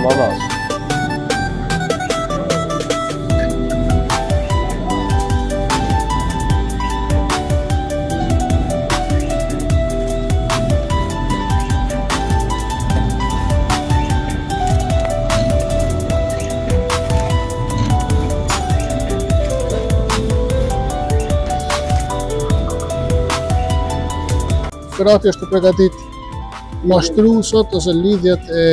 ananas. Ferrati është përgatit mashtru sot ose lidhjet e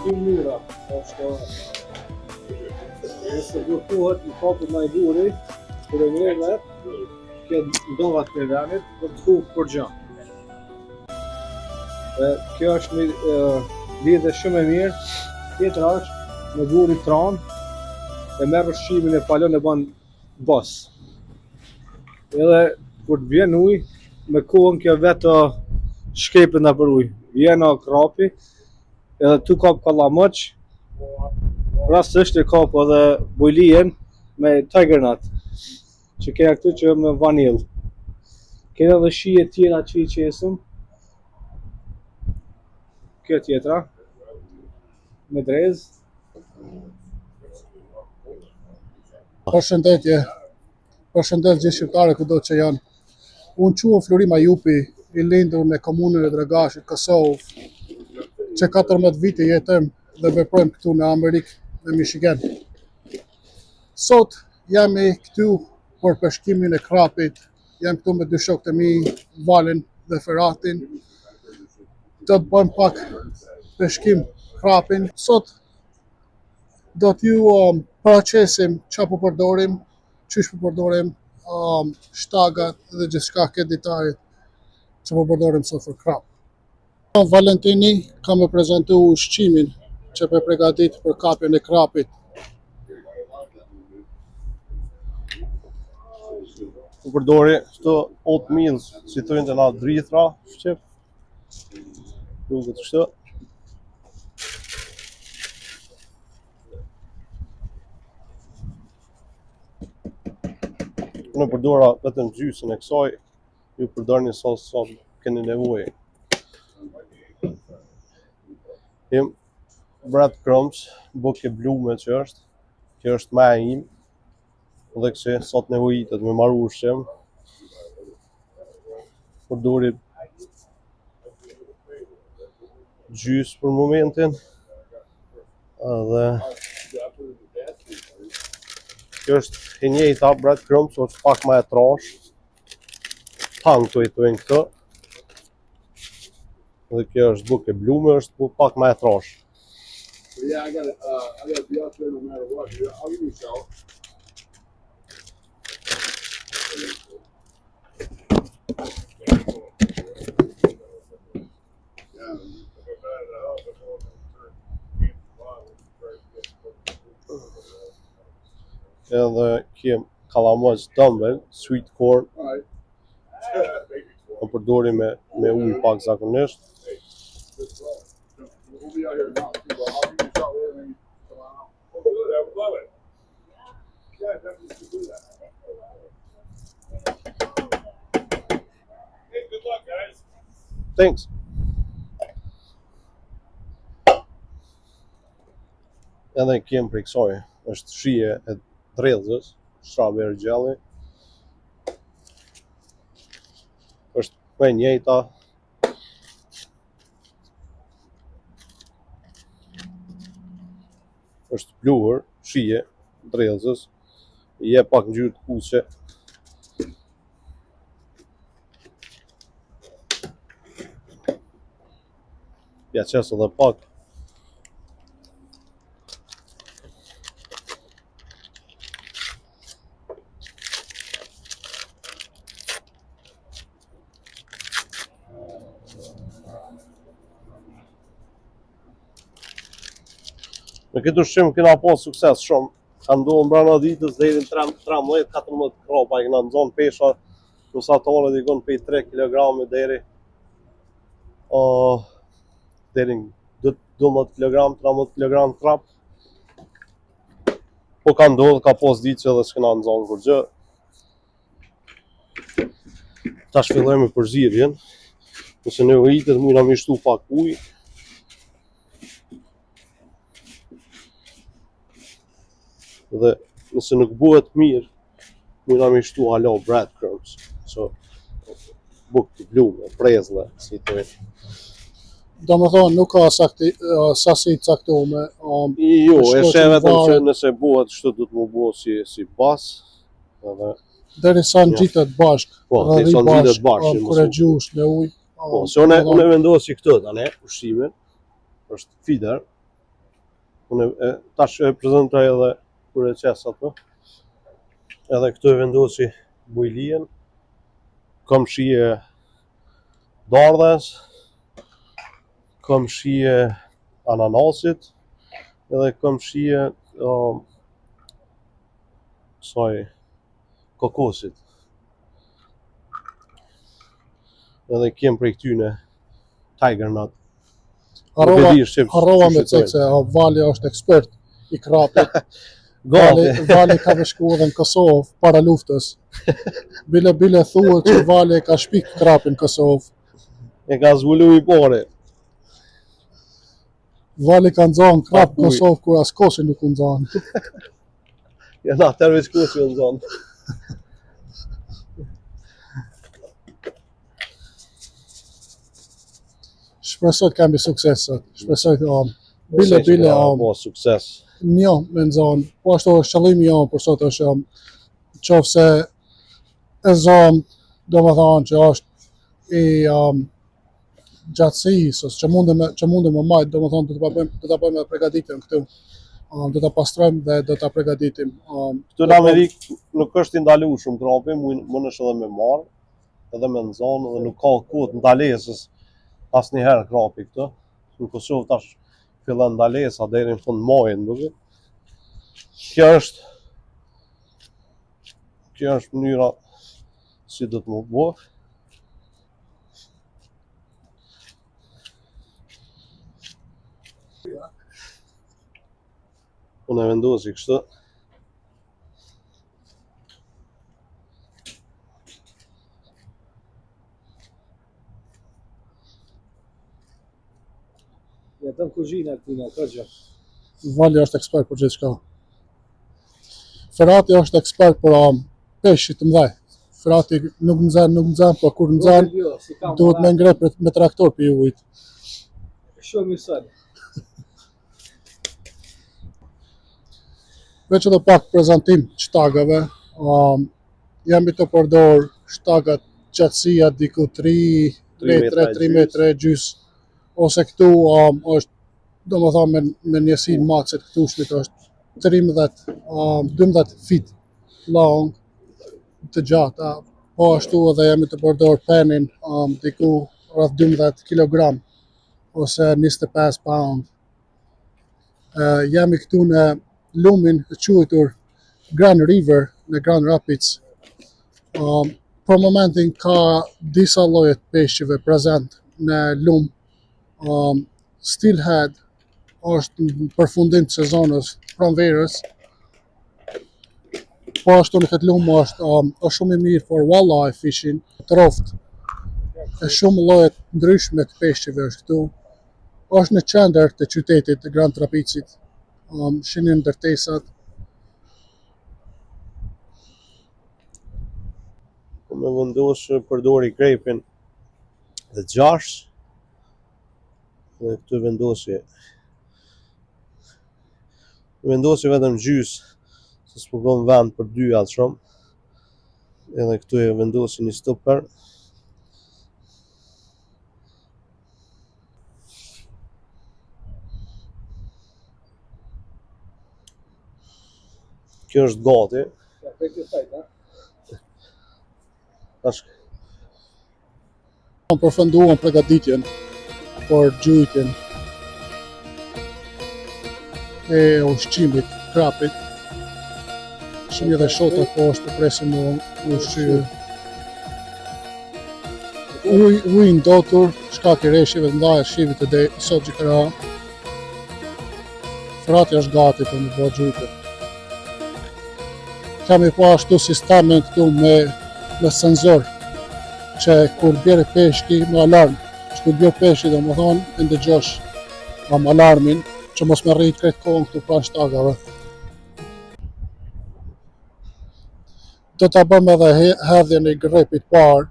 mënyra është nëse blokohet në kapët në guri për e mërë këtë ndovat për venit për të hukë për gjë. Kjo është një lidhje shumë e mirë. Tjetër është në guri tran e merr ushqimin e palon e bën bos. Edhe kur të vjen ujë me kohën kjo vetë shkepën në për ujë. Vjen krapi edhe tu kap kallamoq. Rastësisht e kap edhe bujlien me tiger nut që kena këtu që me vanil. Kena edhe shije tjera që i qesëm. Kjo tjetra me drez. Përshëndetje gjithë shqiptarë kudo që janë. Unë quhem Florim Ajupi, i lindur në komunën e Dragashit, Kosovë, që 14 vite jetojmë dhe veprojmë këtu në Amerikë në Michigan. Sot jam këtu për peshkimin e krapit, jam këtu me dy shokët e mi, Valin dhe Ferratin. Do të bëjmë pak peshkim krapin. Sot do t'ju paraqesim çfarë po përdorim, çish po përdorim shtagat dhe gjithçka këtë detaj që po përdorim sot për krap. Valentini ka me prezentu ushqimin që po përgatit për kapjen e krapit. Po përdori këto oatmeal, si thojnë të na drithra, shqip. Duket kështu. Unë përdora vetëm gjysën e kësaj, ju përdorni sa keni nevojë. Jem breadcrumbs, buke blume që është më e im, dhe këse sot nevojitet me marrë ushqim. Përdori gjysë për momentin, dhe kjo është e njëjta breadcrumbs, është pak më e trash. Tang të i thojnë këtë. Dhe kjo është buke blume, është pak më e trash. Yeah, I gotta be out there no matter what. I'll give you a shout. Edhe kem kallamoq dumbbell, sweet corn. Në përdori me ujë pak zakonisht. We'll be out here now. I'll give you a shout later and come on out. Oh, good. I would love it. Yeah, definitely do that. Hey, good luck, guys. Thanks. Edhe kem për kësaj, është shije e drellzës, strawberry jelly. Është më e njëjta. Është bluar, shije, drellzës. I jep pak ngjyrë të kuqe. Ja qes edhe pak. Në këtë ushqim kena pas sukses shumë. Ka ndonë brana ditës deri në 13-14 krapa i kena nxonë pesha, mesatarët i kon pej 3 kg deri në 12 kg, 13 kg krap. Po ka ndodhë, ka pas ditë që edhe s'kena nxonë kur gjë. Tash fillojmë përzierjen. Nëse nevojitet mujna me shtu pak ujë. Dhe nëse nuk bëhet mirë, mujna me shtu halo breadcrumbs, so buk të blume, prezle, si të vetë. Do më thonë, nuk ka sasi caktume. Jo, e shko she që vetëm që varet. nëse bëhet kështu do të më bëhet si bas, edhe Derisa ngjitet bashk, po, rri derisa ngjitet bashk, kur e gjush me ujë. po, se unë vendosi këtë tani, ushqimin, është fider. Unë tash e prezantoj edhe kur e qes atë. Edhe këtu e vendosi bujlien, kam shije dardhes, kam shije ananasit, edhe kam shije kokosit. Edhe kem prej këtyne tiger nut. Harrova me cek se Vali është ekspert i krapit. Vali ka shku edhe në Kosovë para luftës. Bile thuhet që Vali ka shpik krapin në Kosovë. E ka zbulu i pore. Vali ka nxanë krap në Kosovë kur as kosi nuk u nxanë. Ja na tervis kosi u nxanë. Shpresoj të kemi sukses sot. Shpresoj të bile po sukses. një me nxanë. Po ashtu është qëllimi jam për sot është qofse e zon, domethënë që është i gjatësisë, ose që mundem me majt, domethënë do ta bëjmë përgatitjen këtu. Do ta pastrojmë dhe do ta përgatitim. Këtu në Amerikë nuk është i ndaluar shumë krapi, mund është edhe me marr, edhe me nxanë, dhe nuk ka kohë ndalesës asnjëherë krapi këtu. Në Kosovë tash fillon ndalesa deri në fund muajit, duket. Kjo është mënyra si do të më bëj. Unë e vendosi kështu. Jetën kuzhina këtina, ka gjë. Vali është ekspert për gjithçka. Ferati është ekspert për peshqit të mëdhej. Ferati nuk nxan, po kur nxan duhet me ngre me traktor për ujit. Shumë i sot. Veç edhe pak prezantim shtagave. Jam i të përdor shtagat gjatësia diku 3 metra gjys. Ose këtu është, domethënë me njësinë makset këtu shmit është 12 feet long të gjata. Po ashtu edhe jam i të përdor penin diku rreth 12 kg ose 25 pound. Jam i këtu në lumin e quajtur Grand River në Grand Rapids. Për momentin ka disa lloje të peshqive prezent në lum. Steelhead është në përfundim të sezonës pranverës. Po ashtu në këtë lum është shumë i mirë for walleye fishing, troft. E shumë lloje të ndryshme të peshqive është këtu. Është në qendër të qytetit të Grand Rapidsit. Shinin ndërtesat. Me vendosë përdori grepin dhe 6. Dhe këtu vendosi vetëm gjys, se s'po bën vend për 2 atë shumë. Edhe këtu e vendosi një stopper. Kjo është gati. Tash Përfunduam përgatitjen për gjujtjen e ushqimit krapit. Shumë edhe shotat po është presim në ushqy. Uj ndotur, shkak i reshjeve të ndaja shqivit të sot gjikëra. Ferati është gati për më bëjë gjujtje. Kemi po ashtu sistemin këtu me senzor, që kur bjerë peshki me alarm, që kur bjerë peshki dhe më thonë, e ndëgjosh alarmin, që mos me rrit kretë kohën këtu pranë shtagave. Do ta bëjmë edhe hedhjen e grepit parë.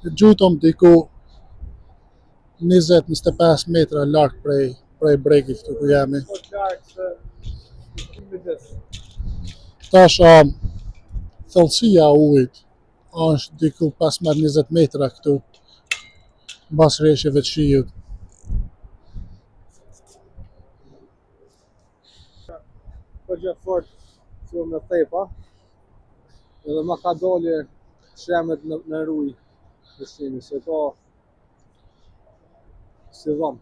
Gjujtom diku 20-25 metra larg prej brekit këtu ku jemi. Po të lartë se kimi des. Tash thellësia e ujit është diku 15-20 metra këtu mbas rreshjeve të shiut. Po gjë fort që me thepa. Edhe ma ka dolje shemet në ruj dështimi, se ka si dhom.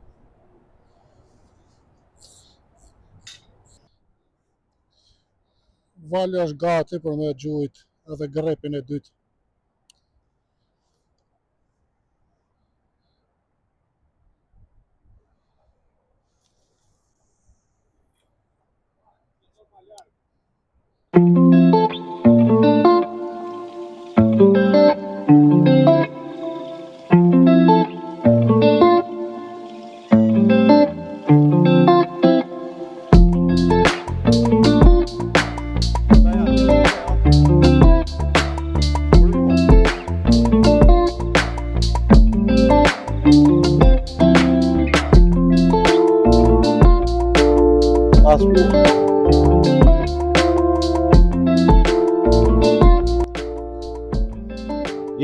Vali është gati për me gjujt edhe grepin e dytë.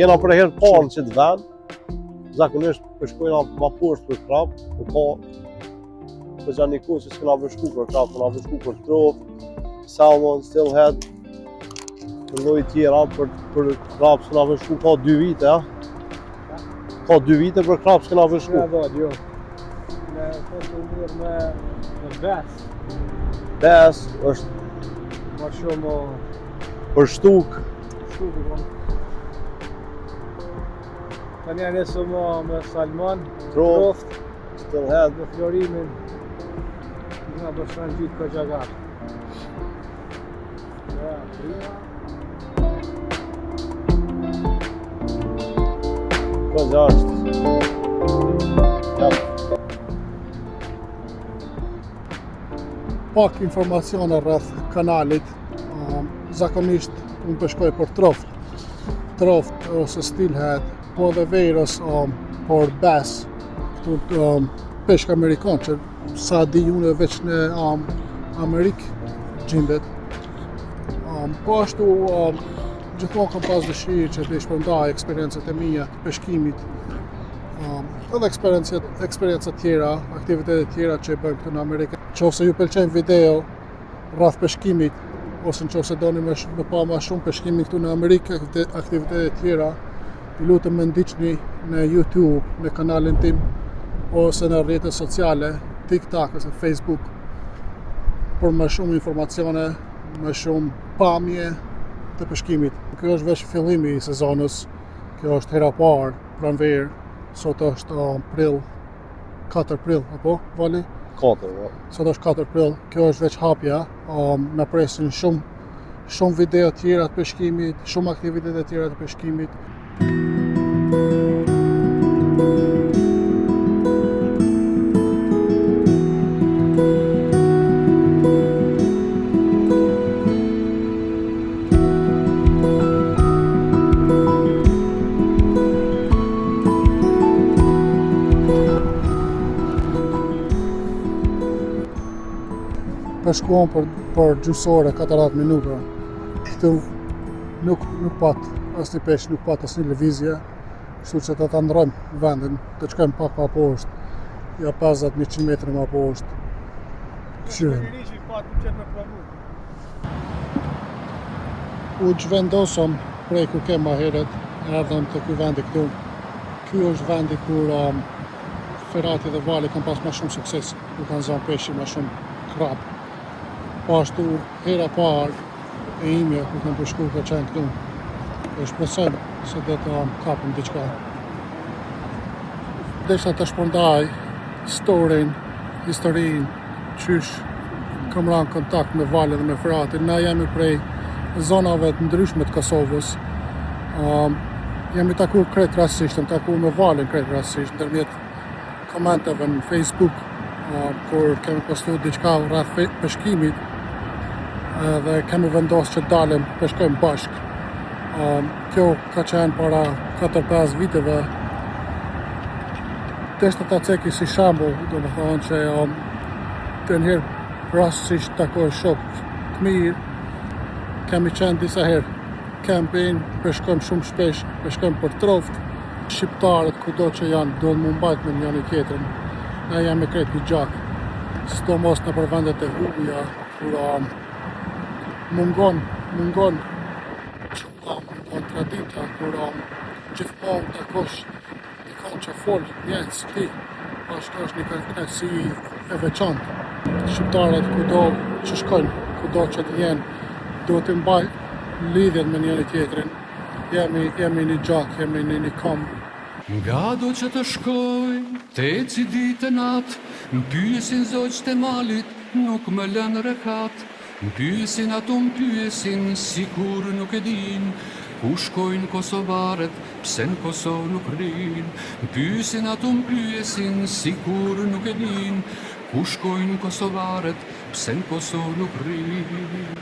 Jena për herë të parë në qëtë vend, zakonisht përshkojna ma poshtë për krap, po për gjanë një kohë që s'kena përshku për krap, s'kena përshku për trof, salmon, steelhead, për lloj tjera, për krap s'kena përshku ka 2 vite, Ka 2 vite për krap s'kena përshku. Nga dojë, jo. Me foto mirë me bes. Bes është Ma shumë për shtuk, shtuku kon. Tani janë nesë me salmon, trof, troft, steelhead, me florimin. Nga bëshan gjithë ka gjagar. Ja, prima. ka gjashtë. Ja. Pak informacione rreth kanalit. Zakonisht unë peshkoj për troft ose steelhead, po edhe verës për bass, këtu peshk amerikan që sa di unë veç në Amerikë gjendet. Po ashtu gjithmonë kam pas dëshirë që të shpërndaj eksperiencët e mia të peshkimit, edhe eksperienca tjera, aktivitete tjera që e bëjmë këtu në Amerikë. Nëse ju pëlqen video rreth peshkimit, ose nëse doni me pa më shumë peshkimin këtu në Amerikë, aktivitete tjera, ju lutem më ndiqni në YouTube, në kanalin tim, ose në rrjetet sociale, TikTok ose Facebook, për më shumë informacione, më shumë pamje të peshkimit. Kjo është veç fillimi i sezonës, kjo është hera parë pranverë, sot është prill, 4 prill, apo, Vali? 4, po. Sot është 4 prill, kjo është veç hapja, na presin shumë video tjera të peshkimit, shumë aktivitete tjera të peshkimit. Peshkuam për gjysore 40 minuta. Këtu nuk pat asnjë peshk, nuk pat asnjë lëvizje, kështu që ta ndrojmë vendin, të shkojmë pak pa poshtë, ja 50-100 metra më poshtë. Këshirem. U zhvendosëm prej kur kem ma heret, erdhëm të ky vendi këtu. Ky është vendi kur Ferati dhe Vali kanë pas ma shumë sukses, ku kanë zënë peshqi ma shumë krap. Po ashtu hera parë e imja ku kam përshku ka qenë këtu. E shpresojmë se do të kapim diçka. Desha të shpërndaj historinë, qysh kam rënë kontakt me Valin dhe me Feratin. Na jemi prej zonave të ndryshme të Kosovës. Jemi takuar krejt rastësisht, jam takuar me Valin krejt rastësisht, ndërmjet komenteve në Facebook, kur kemi postu diçka rreth peshkimit dhe kemi vendosur që dalim peshkojmë bashk. Kjo ka qenë para 4-5 viteve. Deshta ta ceki si shembull, domethënë që të njëherë rastësisht takoj shok të mirë. Kemi qenë disa herë camping, peshkojmë shumë shpesh, peshkojmë për troft. Shqiptarët kudo që janë duhet mu mbajt me njëri tjetrin. Ne jemi krejt një gjak, sidomos nëpër vendet e huaja, kur mungon tradita, kur gjithmonë takosh dikon që fol mjetë si ti, ashtu është një kënaqësi e veçantë. Shqiptarët kudo që shkojnë, kudo që të jenë, duhet të mbajnë lidhjen me njëri tjetrin. Jemi një gjak, jemi një kom. Nga do që të shkoj, te eci ditë e natë, më pyesin zogjt e malit, nuk më lënë rekat. Më pyesin ato më pyesin, si kur nuk e din, ku shkojnë kosovarët, pse në Kosovë nuk rrin. Më pyesin ato më pyesin, si kur nuk e din, ku shkojnë kosovarët, pse në Kosovë nuk rrin.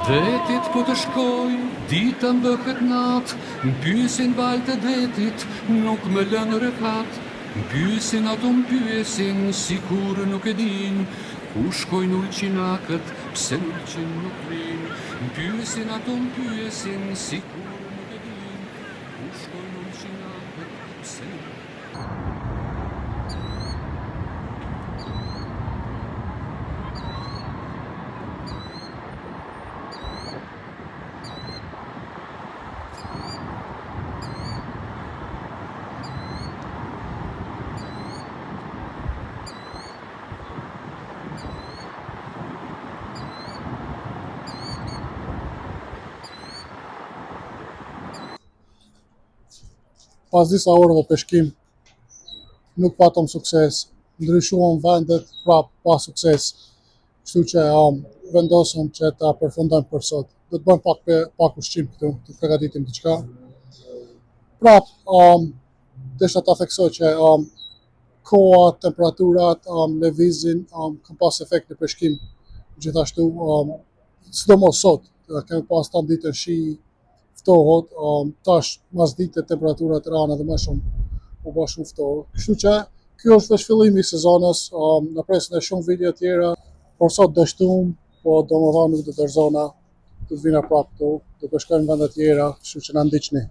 Detit po të shkoj, dita më bëhet natë, më pyesin valët e detit, nuk më lënë rekat. Më pyesin ato më pyesin, si kur nuk e din, ku shkojnë ulqinakët, pse në ulqin nuk rrin. Më pyesin ato më pyesin, si kur nuk e din, ku shkojnë ulqinakët, pse në Pas disa orëve peshkim, nuk patëm sukses, ndryshuam vendet prap pa sukses, kështu që vendosëm që ta përfundojmë për sot. Do të bëjmë pak ushqim këtu, të përgatitim diçka. Prap, desha ta theksoj që koha, temperaturat, lëvizjen kanë pas efekt në peshkim. Gjithashtu, sidomos sot, kemi pas tan ditën shi, ftohet, tash mas dite temperaturat rana dhe më shumë u bë shumë ftohtë. Kështu që ky është veç fillimi i sezonës, në presin e shumë video tjera, por sot dështum, po domethënë nuk do të dorëzona, do të vina prapë këtu, do të shkojmë në vende tjera, kështu që na ndiqni.